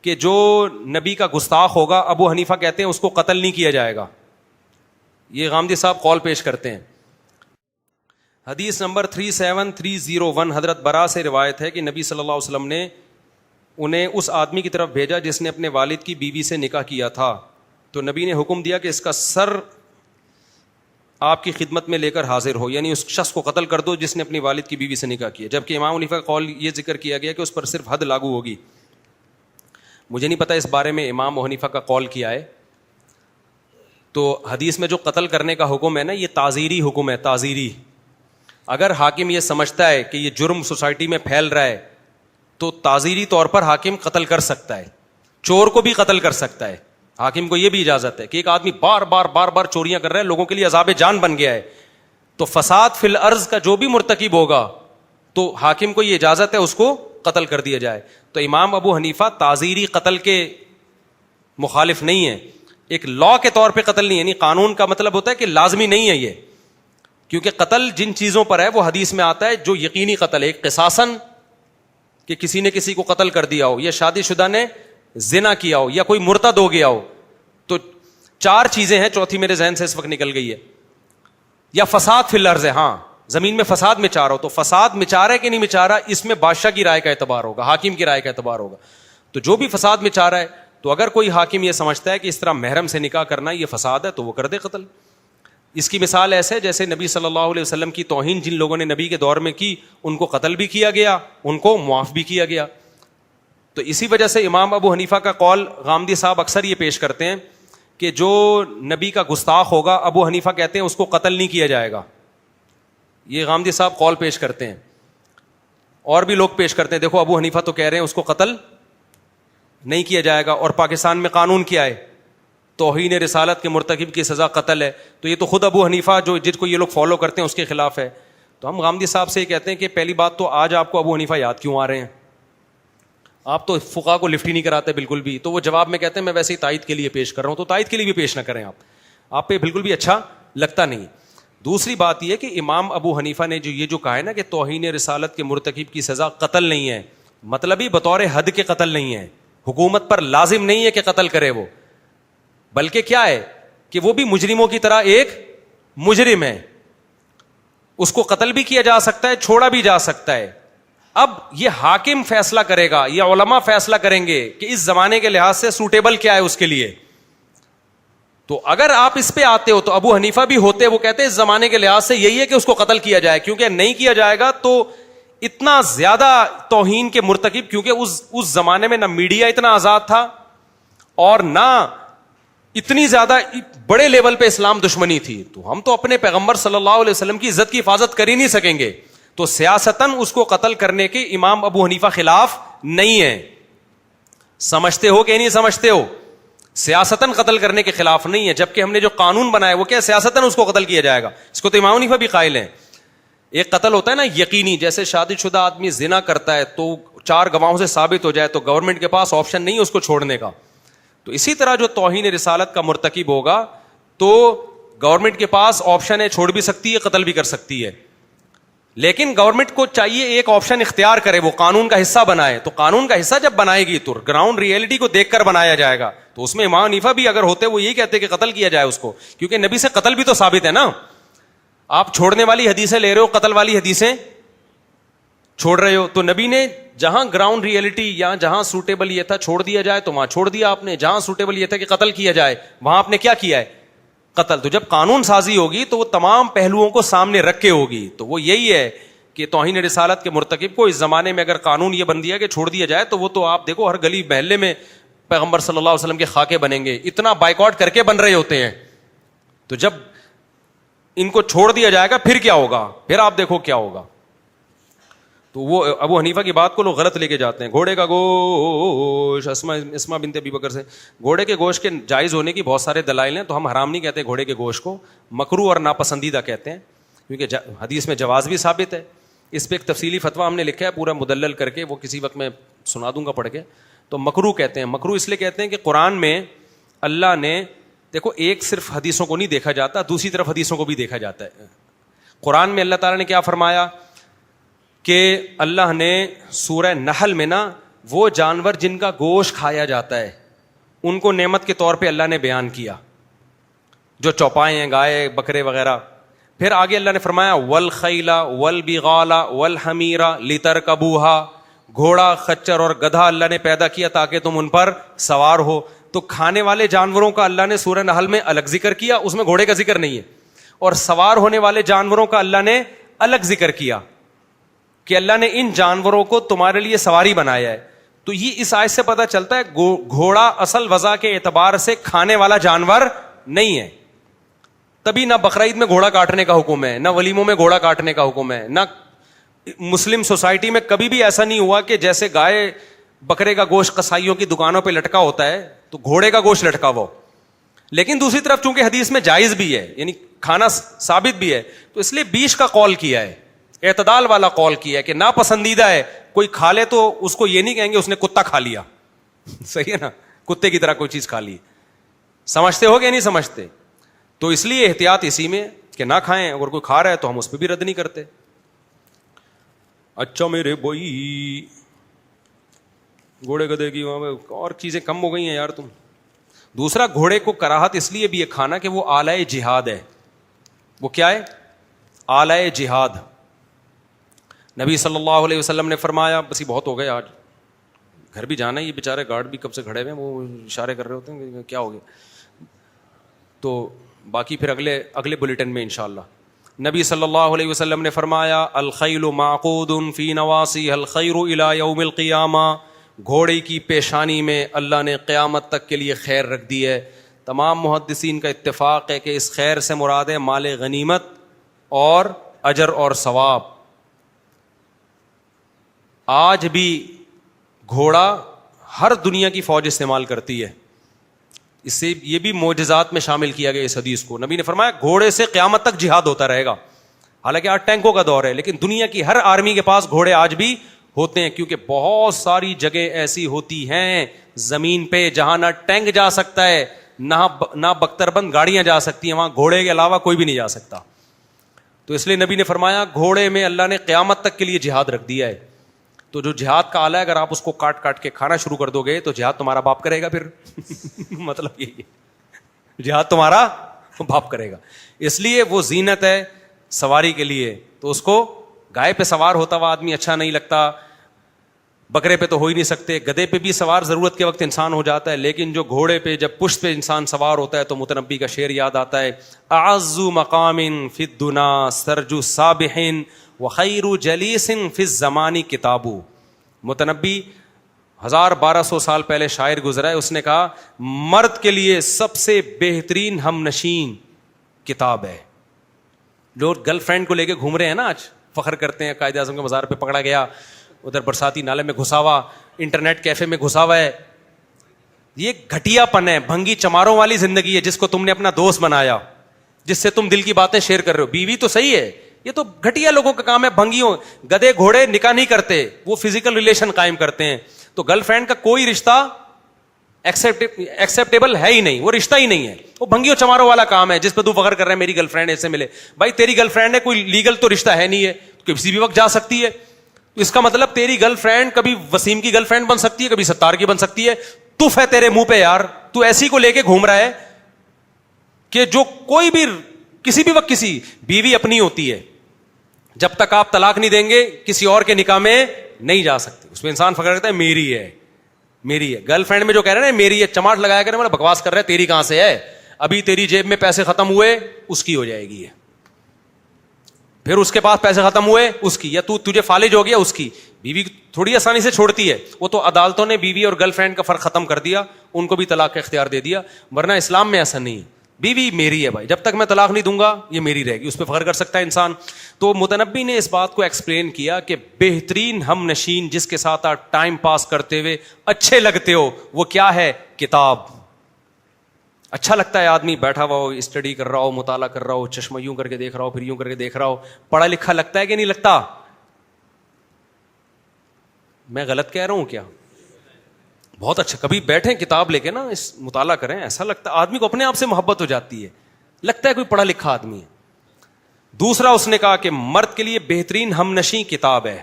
کہ جو نبی کا گستاخ ہوگا ابو حنیفہ کہتے ہیں اس کو قتل نہیں کیا جائے گا. یہ غامدی صاحب قول پیش کرتے ہیں. حدیث نمبر 37301 حضرت برا سے روایت ہے کہ نبی صلی اللہ علیہ وسلم نے انہیں اس آدمی کی طرف بھیجا جس نے اپنے والد کی بیوی سے نکاح کیا تھا. تو نبی نے حکم دیا کہ اس کا سر آپ کی خدمت میں لے کر حاضر ہو, یعنی اس شخص کو قتل کر دو جس نے اپنی والد کی بیوی سے نکاح کیا. جبکہ امام حنیفہ کا قول یہ ذکر کیا گیا کہ اس پر صرف حد لاگو ہوگی. مجھے نہیں پتا اس بارے میں امام حنیفہ کا قول کیا ہے. تو حدیث میں جو قتل کرنے کا حکم ہے نا, یہ تعزیری حکم ہے, تعزیری. اگر حاکم یہ سمجھتا ہے کہ یہ جرم سوسائٹی میں پھیل رہا ہے تو تعزیری طور پر حاکم قتل کر سکتا ہے. چور کو بھی قتل کر سکتا ہے. حاکم کو یہ بھی اجازت ہے کہ ایک آدمی بار بار چوریاں کر رہا ہے, لوگوں کے لیے عذاب جان بن گیا ہے, تو فساد فی الارض کا جو بھی مرتکب ہوگا تو حاکم کو یہ اجازت ہے اس کو قتل کر دیا جائے. تو امام ابو حنیفہ تعزیری قتل کے مخالف نہیں ہے, ایک لا کے طور پہ قتل نہیں, یعنی قانون کا مطلب ہوتا ہے کہ لازمی نہیں ہے یہ, کیونکہ قتل جن چیزوں پر ہے وہ حدیث میں آتا ہے جو یقینی قتل ہے. ایک قصاصاً کہ کسی نے کسی کو قتل کر دیا ہو, یا شادی شدہ نے زنا کیا ہو, یا کوئی مرتد ہو گیا ہو. تو 4 چیزیں ہیں, چوتھی میرے ذہن سے اس وقت نکل گئی ہے. یا فساد فی الارض ہے, ہاں زمین میں فساد مچا رہا ہو, تو فساد مچا رہا ہے کہ نہیں مچا رہا, اس میں بادشاہ کی رائے کا اعتبار ہوگا, حاکم کی رائے کا اعتبار ہوگا. تو جو بھی فساد مچا رہا ہے, تو اگر کوئی حاکم یہ سمجھتا ہے کہ اس طرح محرم سے نکاح کرنا یہ فساد ہے تو وہ کر دے قتل. اس کی مثال ایسے جیسے نبی صلی اللہ علیہ وسلم کی توہین جن لوگوں نے نبی کے دور میں کی ان کو قتل بھی کیا گیا, ان کو معاف بھی کیا گیا. تو اسی وجہ سے امام ابو حنیفہ کا قول غامدی صاحب اکثر یہ پیش کرتے ہیں کہ جو نبی کا گستاخ ہوگا ابو حنیفہ کہتے ہیں اس کو قتل نہیں کیا جائے گا. یہ غامدی صاحب قول پیش کرتے ہیں, اور بھی لوگ پیش کرتے ہیں. دیکھو ابو حنیفہ تو کہہ رہے ہیں اس کو قتل نہیں کیا جائے گا, اور پاکستان میں قانون کیا ہے, توہین رسالت کے مرتکب کی سزا قتل ہے. تو یہ تو خود ابو حنیفہ جو جس کو یہ لوگ فالو کرتے ہیں اس کے خلاف ہے. تو ہم غامدی صاحب سے یہ کہتے ہیں کہ پہلی بات تو آج آپ کو ابو حنیفہ یاد کیوں آ رہے ہیں, آپ تو فقہا کو لفٹ ہی نہیں کراتے بالکل بھی. تو وہ جواب میں کہتے ہیں میں ویسے ہی تائید کے لیے پیش کر رہا ہوں, تو تائید کے لیے بھی پیش نہ کریں, آپ پہ بالکل بھی اچھا لگتا نہیں. دوسری بات یہ کہ امام ابو حنیفہ نے جو یہ جو کہا ہے نا کہ توہین رسالت کے مرتکب کی سزا قتل نہیں ہے, مطلب ہی بطور حد کے قتل نہیں ہے, حکومت پر لازم نہیں ہے کہ قتل کرے وہ, بلکہ کیا ہے کہ وہ بھی مجرموں کی طرح ایک مجرم ہے, اس کو قتل بھی کیا جا سکتا ہے, چھوڑا بھی جا سکتا ہے. اب یہ حاکم فیصلہ کرے گا, یہ علماء فیصلہ کریں گے کہ اس زمانے کے لحاظ سے سوٹیبل کیا ہے اس کے لیے. تو اگر آپ اس پہ آتے ہو تو ابو حنیفہ بھی ہوتے, وہ کہتے ہیں اس زمانے کے لحاظ سے یہی ہے کہ اس کو قتل کیا جائے, کیونکہ نہیں کیا جائے گا تو اتنا زیادہ توہین کے مرتکب, کیونکہ اس زمانے میں نہ میڈیا اتنا آزاد تھا اور نہ اتنی زیادہ بڑے لیول پہ اسلام دشمنی تھی. تو ہم تو اپنے پیغمبر صلی اللہ علیہ وسلم کی عزت کی حفاظت کر ہی نہیں سکیں گے. تو سیاستاً اس کو قتل کرنے کے امام ابو حنیفہ خلاف نہیں ہے. سمجھتے ہو کہ نہیں سمجھتے ہو, سیاستاً قتل کرنے کے خلاف نہیں ہے. جبکہ ہم نے جو قانون بنایا وہ کیا سیاستاً اس کو قتل کیا جائے گا, اس کو تو امام حنیفہ بھی قائل ہیں. ایک قتل ہوتا ہے نا یقینی, جیسے شادی شدہ آدمی زنا کرتا ہے تو 4 گواہوں سے ثابت ہو جائے تو گورنمنٹ کے پاس آپشن نہیں ہے اس کو چھوڑنے کا. تو اسی طرح جو توہین رسالت کا مرتکب ہوگا تو گورنمنٹ کے پاس آپشن ہے, چھوڑ بھی سکتی ہے, قتل بھی کر سکتی ہے. لیکن گورنمنٹ کو چاہیے ایک آپشن اختیار کرے, وہ قانون کا حصہ بنائے. تو قانون کا حصہ جب بنائے گی تو گراؤنڈ ریئلٹی کو دیکھ کر بنایا جائے گا. تو اس میں امام حنیفہ بھی اگر ہوتے وہ یہی کہتے کہ قتل کیا جائے اس کو, کیونکہ نبی سے قتل بھی تو ثابت ہے نا. آپ چھوڑنے والی حدیثیں لے رہے ہو, قتل والی حدیثیں چھوڑ رہے ہو. تو نبی نے جہاں گراؤنڈ ریئلٹی یا جہاں سوٹیبل یہ تھا چھوڑ دیا جائے تو وہاں چھوڑ دیا آپ نے, جہاں سوٹیبل یہ تھا کہ قتل کیا جائے وہاں آپ نے کیا کیا ہے, قتل. تو جب قانون سازی ہوگی تو وہ تمام پہلوؤں کو سامنے رکھ کے ہوگی. تو وہ یہی ہے کہ توہین رسالت کے مرتکب کو اس زمانے میں اگر قانون یہ بن دیا کہ چھوڑ دیا جائے تو وہ تو آپ دیکھو ہر گلی محلے میں پیغمبر صلی اللہ علیہ وسلم کے خاکے بنیں گے, اتنا بائیکاٹ کر کے بن رہے ہوتے ہیں. تو جب ان کو چھوڑ دیا جائے گا پھر کیا ہوگا, پھر آپ دیکھو کیا ہوگا. تو وہ ابو حنیفہ کی بات کو لوگ غلط لے کے جاتے ہیں. گھوڑے کا گوشت, اسما بنت ابی بکر سے, گھوڑے کے گوشت کے جائز ہونے کی بہت سارے دلائل ہیں. تو ہم حرام نہیں کہتے گھوڑے کے گوشت کو, مکروہ اور ناپسندیدہ کہتے ہیں, کیونکہ حدیث میں جواز بھی ثابت ہے. اس پہ ایک تفصیلی فتویٰ ہم نے لکھا ہے پورا مدلل کر کے, وہ کسی وقت میں سنا دوں گا پڑھ کے. تو مکروہ کہتے ہیں. مکروہ اس لیے کہتے ہیں کہ قرآن میں اللہ نے, دیکھو ایک صرف حدیثوں کو نہیں دیکھا جاتا, دوسری طرف حدیثوں کو بھی دیکھا جاتا ہے. قرآن میں اللہ تعالیٰ نے کیا فرمایا کہ اللہ نے سورہ نحل میں نا وہ جانور جن کا گوشت کھایا جاتا ہے ان کو نعمت کے طور پہ اللہ نے بیان کیا, جو چوپائے ہیں, گائے, بکرے وغیرہ. پھر آگے اللہ نے فرمایا والخیل والبغال والحمیر لترکبوها, گھوڑا, خچر اور گدھا اللہ نے پیدا کیا تاکہ تم ان پر سوار ہو. تو کھانے والے جانوروں کا اللہ نے سورہ نحل میں الگ ذکر کیا, اس میں گھوڑے کا ذکر نہیں ہے, اور سوار ہونے والے جانوروں کا اللہ نے الگ ذکر کیا کہ اللہ نے ان جانوروں کو تمہارے لیے سواری بنایا ہے. تو یہ اس آیت سے پتہ چلتا ہے گھوڑا اصل وضع کے اعتبار سے کھانے والا جانور نہیں ہے. تبھی نہ بقرعید میں گھوڑا کاٹنے کا حکم ہے, نہ ولیموں میں گھوڑا کاٹنے کا حکم ہے, نہ مسلم سوسائٹی میں کبھی بھی ایسا نہیں ہوا کہ جیسے گائے بکرے کا گوشت قصائیوں کی دکانوں پہ لٹکا ہوتا ہے تو گھوڑے کا گوشت لٹکا ہوا. لیکن دوسری طرف چونکہ حدیث میں جائز بھی ہے, یعنی کھانا ثابت بھی ہے, تو اس لیے بیچ کا قول کیا ہے, اعتدال والا قول کیا ہے کہ ناپسندیدہ ہے. کوئی کھا لے تو اس کو یہ نہیں کہیں گے اس نے کتا کھا لیا, صحیح ہے نا, کتے کی طرح کوئی چیز کھا لی. سمجھتے ہو کہ نہیں سمجھتے؟ تو اس لیے احتیاط اسی میں کہ نہ کھائیں, اگر کوئی کھا رہا ہے تو ہم اس پہ بھی رد نہیں کرتے. اچھا میرے بھائی, گھوڑے گدھے کی وہاں اور چیزیں کم ہو گئی ہیں یار تم. دوسرا, گھوڑے کو کراہت اس لیے بھی ہے کھانا کہ وہ آلائے جہاد ہے. وہ کیا ہے؟ آلائے جہاد. نبی صلی اللہ علیہ وسلم نے فرمایا, بس یہ بہت ہو گئے, آج گھر بھی جانا ہے, یہ بیچارے گارڈ بھی کب سے کھڑے ہوئے ہیں, وہ اشارے کر رہے ہوتے ہیں کہ کیا ہو گیا. تو باقی پھر اگلے بلیٹن میں انشاءاللہ. نبی صلی اللہ علیہ وسلم نے فرمایا الخیل معقود فی نواصیھا الخیر الی یوم القیامہ, گھوڑے کی پیشانی میں اللہ نے قیامت تک کے لیے خیر رکھ دی ہے. تمام محدثین کا اتفاق ہے کہ اس خیر سے مراد ہے مال غنیمت اور اجر اور ثواب. آج بھی گھوڑا ہر دنیا کی فوج استعمال کرتی ہے. اس سے یہ بھی معجزات میں شامل کیا گیا اس حدیث کو. نبی نے فرمایا گھوڑے سے قیامت تک جہاد ہوتا رہے گا. حالانکہ آج ٹینکوں کا دور ہے, لیکن دنیا کی ہر آرمی کے پاس گھوڑے آج بھی ہوتے ہیں, کیونکہ بہت ساری جگہ ایسی ہوتی ہیں زمین پہ جہاں نہ ٹینک جا سکتا ہے, نہ بختر بند گاڑیاں جا سکتی ہیں, وہاں گھوڑے کے علاوہ کوئی بھی نہیں جا سکتا. تو اس لیے نبی نے فرمایا گھوڑے میں اللہ نے قیامت تک کے لیے جہاد رکھ دیا ہے. تو جو جہاد کا آلہ ہے اگر آپ اس کو کاٹ کاٹ کے کھانا شروع کر دو گے تو جہاد تمہارا باپ کرے گا. پھر مطلب یہ جہاد تمہارا باپ کرے گا. اس لیے وہ زینت ہے سواری کے لیے. تو اس کو گائے پہ سوار ہوتا ہوا آدمی اچھا نہیں لگتا, بکرے پہ تو ہو ہی نہیں سکتے, گدھے پہ بھی سوار ضرورت کے وقت انسان ہو جاتا ہے, لیکن جو گھوڑے پہ جب پشت پہ انسان سوار ہوتا ہے تو متنبی کا شعر یاد آتا ہے اعز مقام فی الدنا سرج صابح وخیر جلیس فی الزمان کتاب. متنبی 1200 سال پہلے شاعر گزرا ہے, اس نے کہا مرد کے لیے سب سے بہترین ہم نشین کتاب ہے. لوگ گرل فرینڈ کو لے کے گھوم رہے ہیں نا, آج فخر کرتے ہیں قائد اعظم کے مزار پہ پکڑا گیا, ادھر برساتی نالے میں گھسا ہوا, انٹرنیٹ کیفے میں گھسا ہوا ہے. یہ گھٹیا پن ہے, بھنگی چماروں والی زندگی ہے جس کو تم نے اپنا دوست بنایا, جس سے تم دل کی باتیں شیئر کر رہے ہو. بیوی تو صحیح ہے, یہ تو گھٹیا لوگوں کا کام ہے. بھنگیوں, گدے گھوڑے نکاح نہیں کرتے, وہ فزیکل ریلیشن قائم کرتے ہیں. تو گرل فرینڈ کا کوئی رشتہ ایکسیپٹیبل ہے ہی نہیں, وہ رشتہ ہی نہیں ہے. وہ بھنگیوں چماروں والا کام ہے جس پہ تو فخر کر رہے ہیں میری گرل فرینڈ ایسے ملے. بھائی تیری گرل فرینڈ ہے, کوئی لیگل تو رشتہ ہے نہیں ہے, کسی بھی وقت جا سکتی ہے. اس کا مطلب تیری گرل فرینڈ کبھی وسیم کی گرل فرینڈ بن سکتی ہے, کبھی ستار کی بن سکتی ہے. تف ہے تیرے منہ پہ یار, تو ایسی کو لے کے گھوم رہا ہے کہ جو کوئی بھی کسی بھی وقت کسی بیوی اپنی ہوتی ہے, جب تک آپ طلاق نہیں دیں گے کسی اور کے نکاح میں نہیں جا سکتے. اس پہ انسان فخر کرتا ہے میری ہے میری ہے. گرل فرینڈ میں جو کہہ رہے ہیں میری ہے, چماٹ لگایا کرے مطلب بکواس کر رہے ہیں, تیری کہاں سے ہے, ابھی تیری جیب میں پیسے ختم ہوئے اس کی ہو جائے گی, پھر اس کے پاس پیسے ختم ہوئے اس کی, یا تجھے فالج ہو گیا اس کی. بیوی تھوڑی آسانی سے چھوڑتی ہے, وہ تو عدالتوں نے بیوی اور گرل فرینڈ کا فرق ختم کر دیا, ان کو بھی طلاق کا اختیار دے دیا. ورنہ اسلام میں ایسا نہیں ہے, بیوی میری ہے بھائی, جب تک میں طلاق نہیں دوں گا یہ میری رہے گی, اس پہ فخر کر سکتا ہے انسان. تو متنبی نے اس بات کو ایکسپلین کیا کہ بہترین ہم نشین جس کے ساتھ آپ ٹائم پاس کرتے ہوئے اچھے لگتے ہو وہ کیا ہے؟ کتاب. اچھا لگتا ہے آدمی بیٹھا ہوا ہو, اسٹڈی کر رہا ہو, مطالعہ کر رہا ہو, چشمہ یوں کر کے دیکھ رہا ہو, پھر یوں کر کے دیکھ رہا ہو, پڑھا لکھا لگتا ہے کہ نہیں لگتا؟ میں غلط کہہ رہا ہوں کیا؟ بہت اچھا. کبھی بیٹھیں کتاب لے کے نا, اس مطالعہ کریں, ایسا لگتا ہے آدمی کو اپنے آپ سے محبت ہو جاتی ہے, لگتا ہے کوئی پڑھا لکھا آدمی ہے. دوسرا اس نے کہا کہ مرد کے لیے بہترین ہم نشیں کتاب ہے,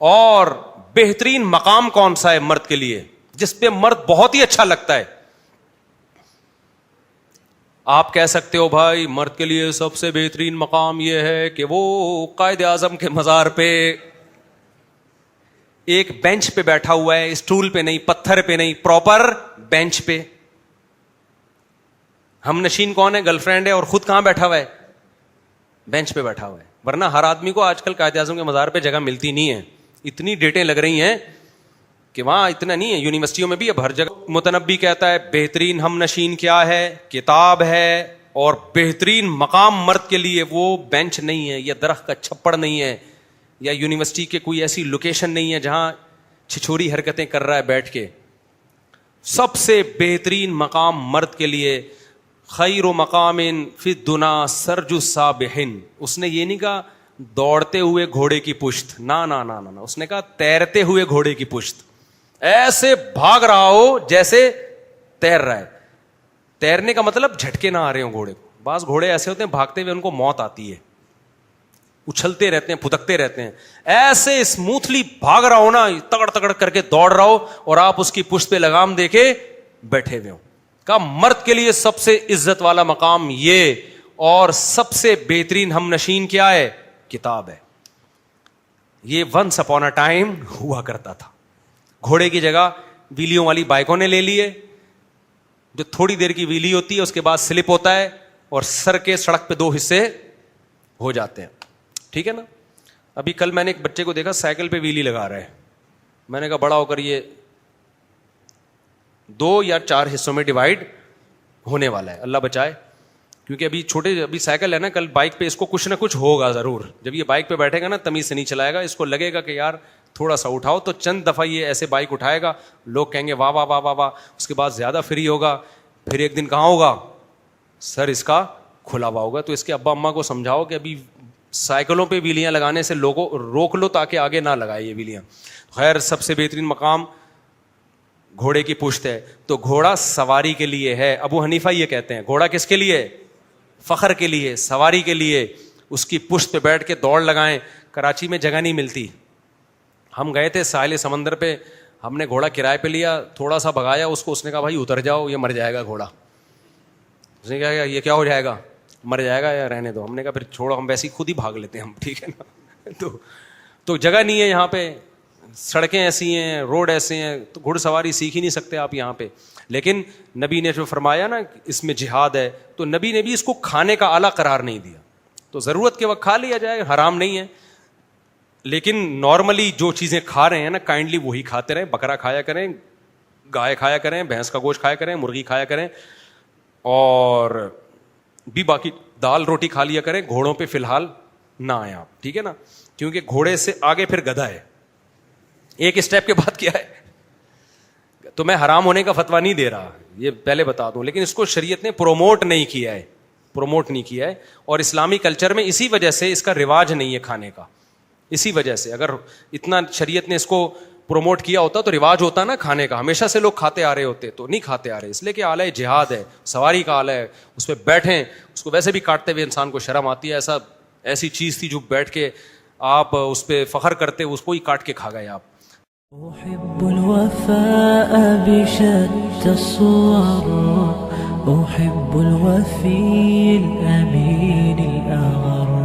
اور بہترین مقام کون سا ہے مرد کے لیے جس پہ مرد بہت ہی اچھا لگتا ہے؟ آپ کہہ سکتے ہو بھائی مرد کے لیے سب سے بہترین مقام یہ ہے کہ وہ قائد اعظم کے مزار پہ ایک بینچ پہ بیٹھا ہوا ہے، اسٹول پہ نہیں، پتھر پہ نہیں، پراپر بینچ پہ. ہم نشین کون ہے؟ گرل فرینڈ ہے، اور خود کہاں بیٹھا ہوا ہے؟ بینچ پہ بیٹھا ہوا ہے. ورنہ ہر آدمی کو آج کل قائد اعظم کے مزار پہ جگہ ملتی نہیں ہے. اتنی ڈیٹیں لگ رہی ہیں کہ وہاں اتنا نہیں ہے. یونیورسٹیوں میں بھی اب ہر جگہ. متنبی کہتا ہے بہترین ہم نشین کیا ہے؟ کتاب ہے. اور بہترین مقام مرد کے لیے وہ بینچ نہیں ہے، یا درخت کا چھپڑ نہیں ہے، یا یونیورسٹی کے کوئی ایسی لوکیشن نہیں ہے جہاں چھچوری حرکتیں کر رہا ہے بیٹھ کے. سب سے بہترین مقام مرد کے لیے خیر و مقام فی الدنا سرج السابحین. اس نے یہ نہیں کہا دوڑتے ہوئے گھوڑے کی پشت، نہ نہ نہ نہ، اس نے کہا تیرتے ہوئے گھوڑے کی پشت. ایسے بھاگ رہا ہو جیسے تیر رہا ہے. تیرنے کا مطلب جھٹکے نہ آ رہے ہوں گھوڑے کو. بعض گھوڑے ایسے ہوتے ہیں بھاگتے ہوئے ان کو موت آتی ہے، اچھلتے رہتے ہیں، پھدکتے رہتے ہیں. ایسے اسموتھلی بھاگ رہا ہو نا، تگڑ تگڑ کر کے دوڑ رہا ہو، اور آپ اس کی پشت پہ لگام دے کے بیٹھے ہوئے ہو. کہا مرد کے لیے سب سے عزت والا مقام یہ، اور سب سے بہترین ہم نشین کیا ہے؟ کتاب ہے. یہ ونس اپون اے ٹائم ہوا کرتا تھا. گھوڑے کی جگہ ویلیوں والی بائکوں نے لے لیے، جو تھوڑی دیر کی ویلی ہوتی ہے اس کے بعد سلپ ہوتا ہے اور سر کے سڑک پہ دو حصے ہو جاتے ہیں. ٹھیک ہے نا. ابھی کل میں نے ایک بچے کو دیکھا سائیکل پہ ویلی لگا رہا ہے. میں نے کہا بڑا ہو کر یہ 2 یا 4 حصوں میں ڈیوائڈ ہونے والا ہے، اللہ بچائے. کیونکہ ابھی چھوٹے، ابھی سائیکل ہے نا، کل بائک پہ اس کو کچھ نہ کچھ ہوگا ضرور. جب یہ بائک پہ بیٹھے گا نا تمیز سے نہیں چلائے گا، اس کو لگے گا کہ یار تھوڑا سا اٹھاؤ، تو چند دفعہ یہ ایسے بائک اٹھائے گا، لوگ کہیں گے واہ واہ واہ واہ واہ. اس کے بعد زیادہ فری ہوگا، پھر ایک دن کہاں ہوگا؟ سر اس کا کھلا ہوا ہوگا. تو اس کے ابا اماں کو سمجھاؤ کہ ابھی سائیکلوں پہ ویلیاں لگانے سے لوگوں روک لو تاکہ آگے نہ لگائے یہ ویلیاں. خیر سب سے بہترین مقام گھوڑے کی پشت ہے. تو گھوڑا سواری کے لیے ہے. ابو حنیفہ یہ کہتے ہیں گھوڑا کس کے لیے؟ فخر کے لیے، سواری کے لیے. اس کی پشت پہ بیٹھ کے دوڑ لگائیں. کراچی میں جگہ نہیں ملتی. ہم گئے تھے ساحل سمندر پہ، ہم نے گھوڑا کرائے پہ لیا، تھوڑا سا بھگایا اس کو، اس نے کہا بھائی اتر جاؤ، یہ مر جائے گا گھوڑا. اس نے کہا یہ کیا ہو جائے گا؟ مر جائے گا یا رہنے دو. ہم نے کہا پھر چھوڑو، ہم ویسے ہی خود ہی بھاگ لیتے ہیں ہم. ٹھیک ہے نا. تو جگہ نہیں ہے یہاں پہ، سڑکیں ایسی ہیں، روڈ ایسے ہیں، تو گھڑ سواری سیکھ ہی نہیں سکتے آپ یہاں پہ. لیکن نبی نے جو فرمایا نا اس میں جہاد ہے، تو نبی نے بھی اس کو کھانے کا آلہ قرار نہیں دیا. تو ضرورت کے وقت کھا لیا جائے، حرام نہیں ہے. لیکن نارملی جو چیزیں کھا رہے ہیں نا کائنڈلی وہی کھاتے رہیں. بکرا کھایا کریں، گائے کھایا کریں، بھینس کا گوشت کھایا کریں، مرغی کھایا کریں، اور بھی باقی دال روٹی کھا لیا کریں. گھوڑوں پہ فی الحال نہ آئیں آپ. ٹھیک ہے نا. کیونکہ گھوڑے سے آگے پھر گدھا ہے، ایک اسٹیپ کے بعد کیا ہے. تو میں حرام ہونے کا فتویٰ نہیں دے رہا، یہ پہلے بتا دوں، لیکن اس کو شریعت نے پروموٹ نہیں کیا ہے، پروموٹ نہیں کیا ہے. اور اسلامی کلچر میں اسی وجہ سے اس کا رواج نہیں ہے کھانے کا. اسی وجہ سے اگر اتنا شریعت نے اس کو پروموٹ کیا ہوتا تو رواج ہوتا نا کھانے کا. ہمیشہ سے لوگ کھاتے آ رہے ہوتے، تو نہیں کھاتے آ رہے. اس لیے کہ آلہ جہاد ہے، سواری کا آلہ ہے، اس پہ بیٹھیں. اس کو ویسے بھی کاٹتے ہوئے انسان کو شرم آتی ہے. ایسی چیز تھی جو بیٹھ کے آپ اس پہ فخر کرتے، اس کو ہی کاٹ کے کھا گئے آپ. أحب الوفاء بشتى الصور، أحب الوفي الأمين الأغر.